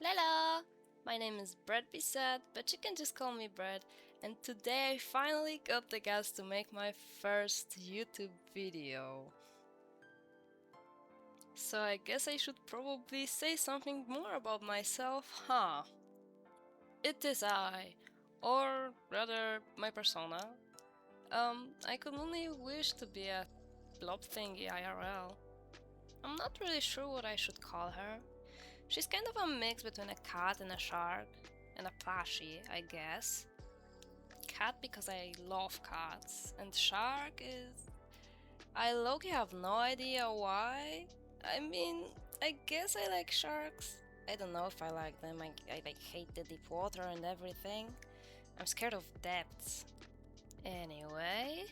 Lala! My name is Brad Bissett, but you can just call me Brad, and today I finally got the guts to make my first YouTube video. So I guess I should probably say something more about myself, huh? It is I, or rather my persona. I could only wish to be a blob thingy IRL. I'm not really sure what I should call her. She's kind of a mix between a cat and a shark, and a plushie, I guess. Cat because I love cats, and shark is. I low-key have no idea why. I mean, I guess I like sharks. I don't know if I like them. I like hate the deep water and everything. I'm scared of depths. Anyway,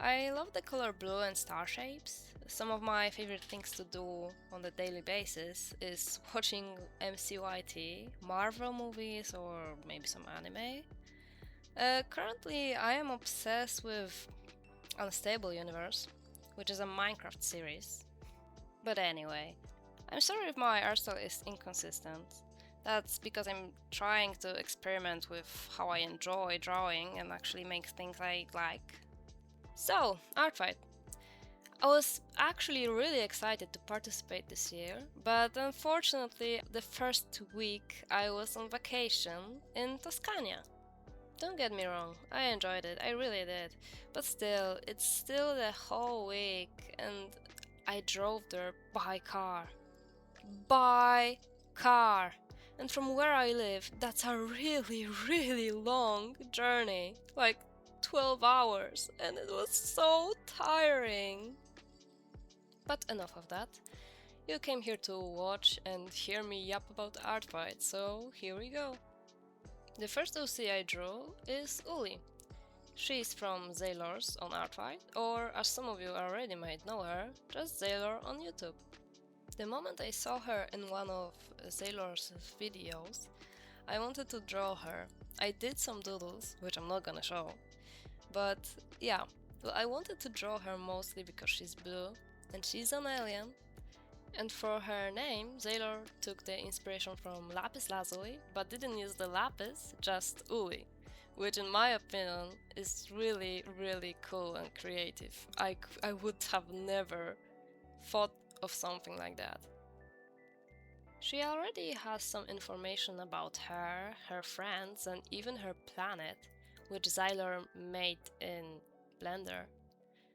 I love the color blue and star shapes. Some of my favorite things to do on the daily basis is watching MCYT, Marvel movies, or maybe some anime. Currently, I am obsessed with Unstable Universe, which is a Minecraft series. But anyway, I'm sorry if my art style is inconsistent. That's because I'm trying to experiment with how I enjoy drawing and actually make things I like. So, artfight. I was actually really excited to participate this year, but unfortunately, the first week I was on vacation in Toscania. Don't get me wrong, I enjoyed it, I really did. But still, it's still the whole week, and I drove there by car. By car! And from where I live, that's a really, really long journey. Like 12 hours, and it was so tiring. But enough of that. You came here to watch and hear me yap about art fight, so here we go. The first OC I drew is Uli. She's from Zaylors on Artfight, or as some of you already might know her, just Zaylor on YouTube. The moment I saw her in one of Zaylor's videos, I wanted to draw her. I did some doodles, which I'm not gonna show, but yeah, well, I wanted to draw her mostly because she's blue and she's an alien. And for her name, Zaylor took the inspiration from lapis lazuli, but didn't use the lapis, just uli, which in my opinion is really, really cool and creative. I would have never thought of something like that. She already has some information about her, her friends, and even her planet, which Zyler made in Blender.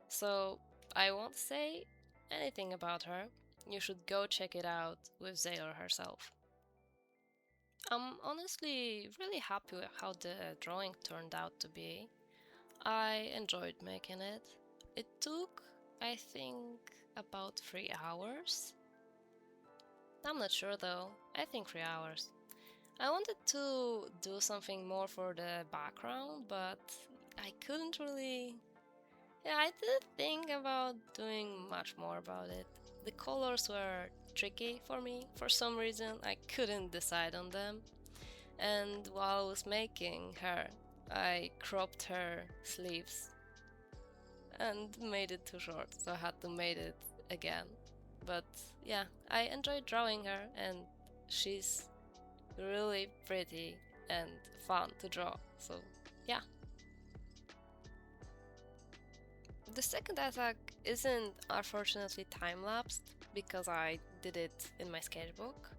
So I won't say anything about her. You should go check it out with Zaylor herself. I'm honestly really happy with how the drawing turned out to be. I enjoyed making it. It took, I think, about 3 hours. I'm not sure though, I think 3 hours. I wanted to do something more for the background, but I couldn't really. Yeah, I did think about doing much more about it. The colors were tricky for me. For some reason, I couldn't decide on them. And while I was making her, I cropped her sleeves and made it too short, so I had to make it again. But yeah, I enjoyed drawing her, and she's really pretty and fun to draw. So yeah. The second attack isn't unfortunately time-lapsed because I did it in my sketchbook.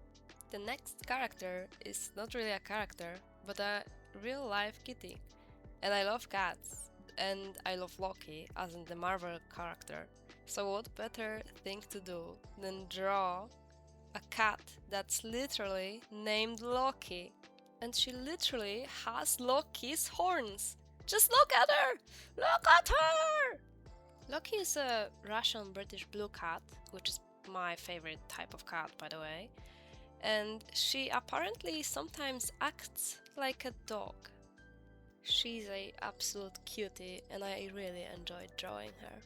The next character is not really a character, but a real-life kitty. And I love cats, and I love Loki, as in the Marvel character. So what better thing to do than draw a cat that's literally named Loki? And she literally has Loki's horns! Just look at her! Look at her! Loki is a Russian British blue cat, which is my favorite type of cat, by the way, and she apparently sometimes acts like a dog. She's a absolute cutie, and I really enjoyed drawing her.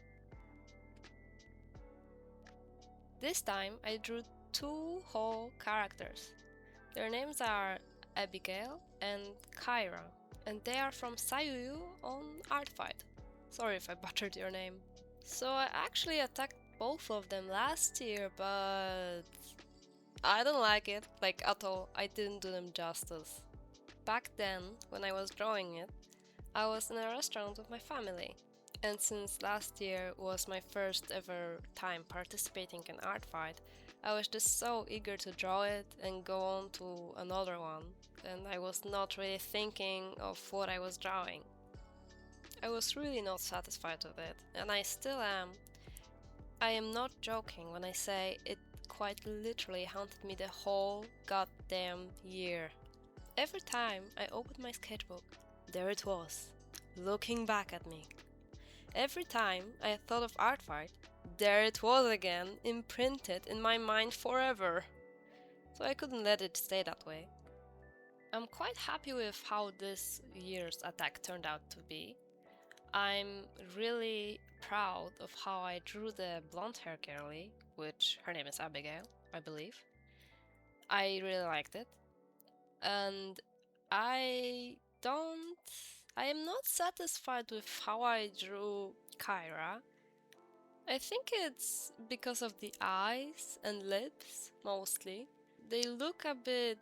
This time I drew two whole characters. Their names are Abigail and Kyra, and they are from Sayuyu on Artfight. Sorry if I butchered your name. So I actually attacked both of them last year, but I don't like it, like at all. I didn't do them justice. Back then, when I was drawing it, I was in a restaurant with my family. And since last year was my first ever time participating in artfight, I was just so eager to draw it and go on to another one, and I was not really thinking of what I was drawing. I was really not satisfied with it, and I still am. I am not joking when I say it quite literally haunted me the whole goddamn year. Every time I opened my sketchbook, there it was, looking back at me. Every time I thought of artfight, there it was again, imprinted in my mind forever. So I couldn't let it stay that way. I'm quite happy with how this year's attack turned out to be. I'm really proud of how I drew the blonde hair girlie, which her name is Abigail, I believe. I really liked it. And I am not satisfied with how I drew Kyra. I think it's because of the eyes and lips, mostly. They look a bit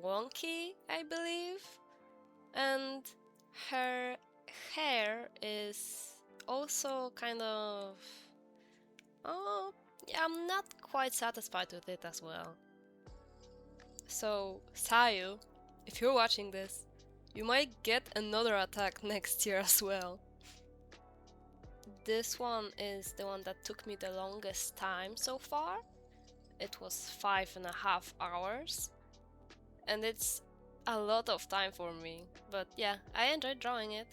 wonky, I believe. And her hair is also kind of... Oh, yeah, I'm not quite satisfied with it as well. So, Sayu, if you're watching this, you might get another attack next year as well. This one is the one that took me the longest time so far. It was 5.5 hours. And it's a lot of time for me. But yeah, I enjoyed drawing it.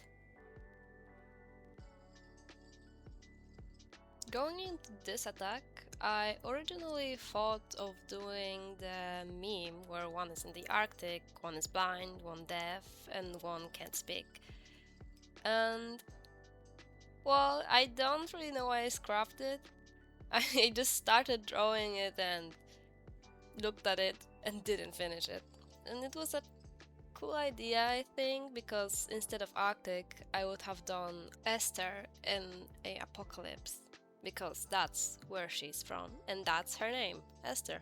Going into this attack, I originally thought of doing the meme where one is in the Arctic, one is blind, one deaf, and one can't speak. And well, I don't really know why I scrapped it. I just started drawing it and looked at it and didn't finish it. And it was a cool idea, I think, because instead of Arctic, I would have done Esther in a apocalypse. Because that's where she's from, and that's her name, Esther.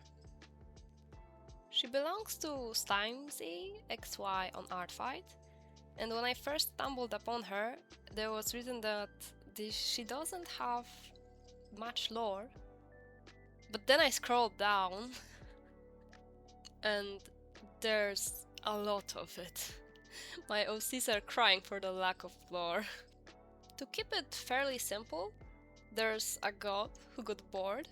She belongs to Slimesy XY on Artfight, and when I first stumbled upon her, there was written that she doesn't have much lore. But then I scrolled down, and there's a lot of it. My OCs are crying for the lack of lore. To keep it fairly simple, there's a god who got bored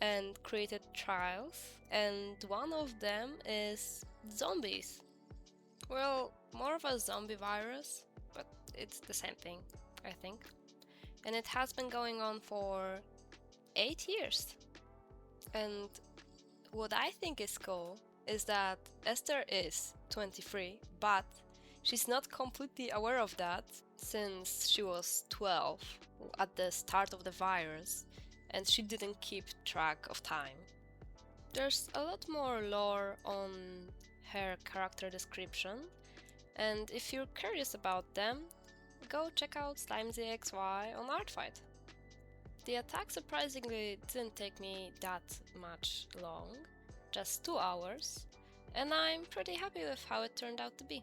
and created trials, and one of them is zombies. Well, more of a zombie virus, but it's the same thing, I think. And it has been going on for 8 years. And what I think is cool is that Esther is 23, but she's not completely aware of that since she was 12 at the start of the virus, and she didn't keep track of time. There's a lot more lore on her character description, and if you're curious about them, go check out SlimesXY on Artfight. The attack surprisingly didn't take me that much long, just 2 hours, and I'm pretty happy with how it turned out to be.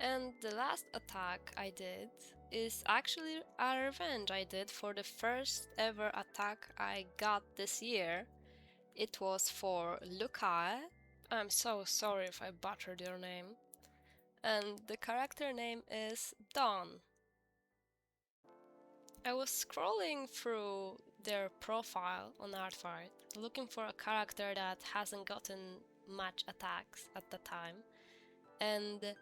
And the last attack I did is actually a revenge I did for the first ever attack I got this year. It was for Lucae. I'm so sorry if I butchered your name. And the character name is Dawn. I was scrolling through their profile on Artfight, looking for a character that hasn't gotten much attacks at the time, and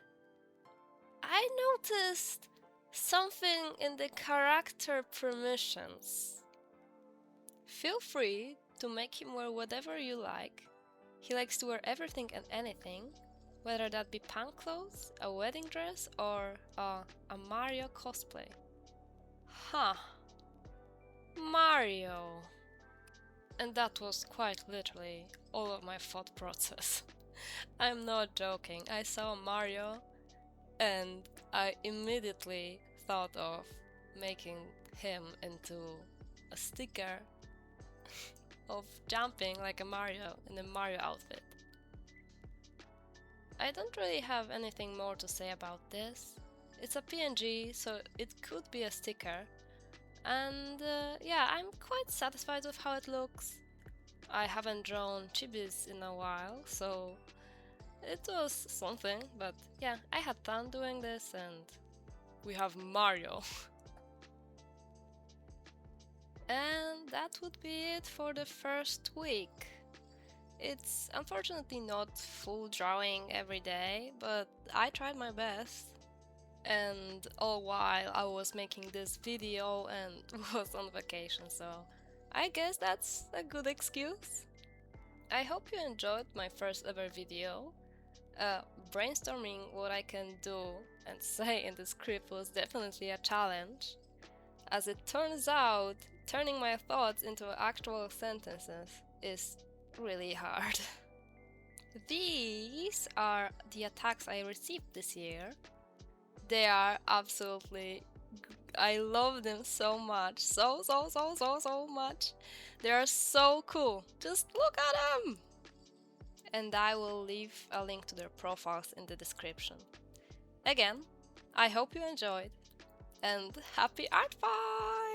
I noticed something in the character permissions. Feel free to make him wear whatever you like. He likes to wear everything and anything, whether that be punk clothes, a wedding dress, or a Mario cosplay. Huh. Mario. And that was quite literally all of my thought process. I'm not joking. I saw Mario and I immediately thought of making him into a sticker. of jumping like a Mario in a Mario outfit. I don't really have anything more to say about this. It's a PNG, so it could be a sticker. And yeah, I'm quite satisfied with how it looks. I haven't drawn chibis in a while, so it was something, but yeah, I had fun doing this and we have Mario. And that would be it for the first week. It's unfortunately not full drawing every day, but I tried my best. And all while I was making this video and was on vacation, so I guess that's a good excuse. I hope you enjoyed my first ever video. Brainstorming what I can do and say in the script was definitely a challenge. As it turns out, turning my thoughts into actual sentences is really hard. These are the attacks I received this year. They are absolutely I love them so much. So much. They are so cool. Just look at them! And I will leave a link to their profiles in the description. Again, I hope you enjoyed, and happy art fight!